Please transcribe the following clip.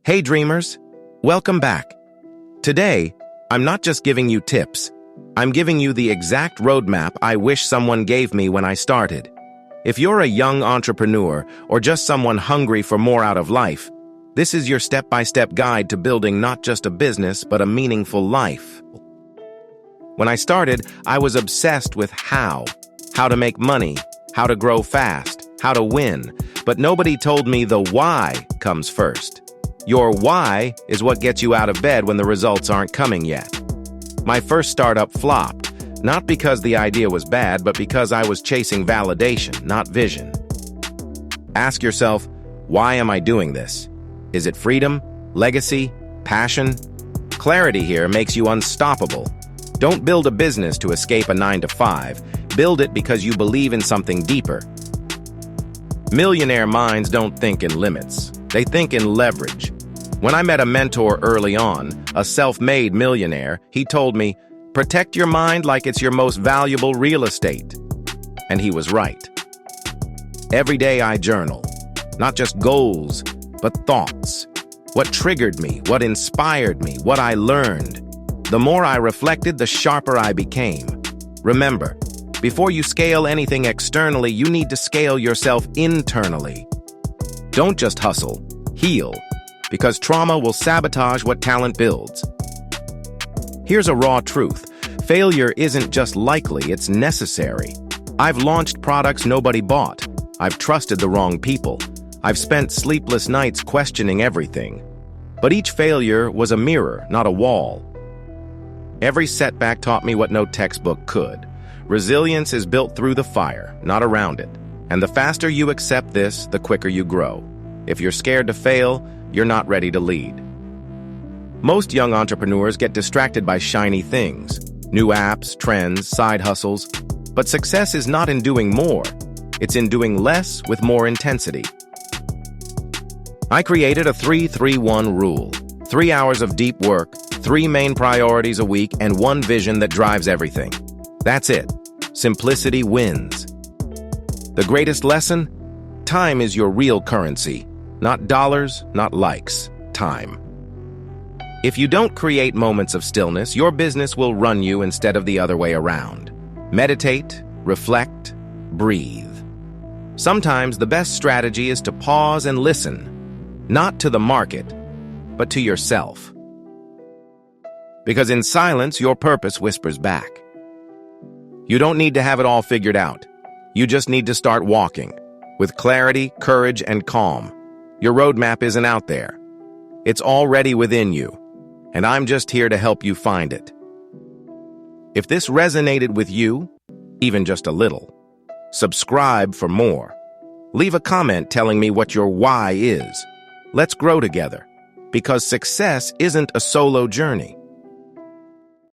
Hey dreamers, welcome back. Today, I'm not just giving you tips. I'm giving you the exact roadmap I wish someone gave me when I started. If you're a young entrepreneur or just someone hungry for more out of life, this is your step-by-step guide to building not just a business but a meaningful life. When I started, I was obsessed with how to make money, how to grow fast, how to win, but nobody told me the why comes first. Your why is what gets you out of bed when the results aren't coming yet. My first startup flopped, not because the idea was bad, but because I was chasing validation, not vision. Ask yourself, why am I doing this? Is it freedom, legacy, passion? Clarity here makes you unstoppable. Don't build a business to escape a 9-to-5. Build it because you believe in something deeper. Millionaire minds don't think in limits. They think in leverage. When I met a mentor early on, a self-made millionaire, he told me, protect your mind like it's your most valuable real estate. And he was right. Every day I journal, not just goals, but thoughts. What triggered me, what inspired me, what I learned. The more I reflected, the sharper I became. Remember, before you scale anything externally, you need to scale yourself internally. Don't just hustle, heal, because trauma will sabotage what talent builds. Here's a raw truth. Failure isn't just likely, it's necessary. I've launched products nobody bought. I've trusted the wrong people. I've spent sleepless nights questioning everything. But each failure was a mirror, not a wall. Every setback taught me what no textbook could. Resilience is built through the fire, not around it. And the faster you accept this, the quicker you grow. If you're scared to fail, you're not ready to lead. Most young entrepreneurs get distracted by shiny things, new apps, trends, side hustles. But success is not in doing more. It's in doing less with more intensity. I created a 3-3-1 rule. 3 hours of deep work, 3 main priorities a week, and 1 vision that drives everything. That's it. Simplicity wins. The greatest lesson? Time is your real currency. Not dollars, not likes. Time. If you don't create moments of stillness, your business will run you instead of the other way around. Meditate, reflect, breathe. Sometimes the best strategy is to pause and listen. Not to the market, but to yourself. Because in silence, your purpose whispers back. You don't need to have it all figured out. You just need to start walking. With clarity, courage, and calm. Your roadmap isn't out there. It's already within you. And I'm just here to help you find it. If this resonated with you, even just a little, subscribe for more. Leave a comment telling me what your why is. Let's grow together. Because success isn't a solo journey.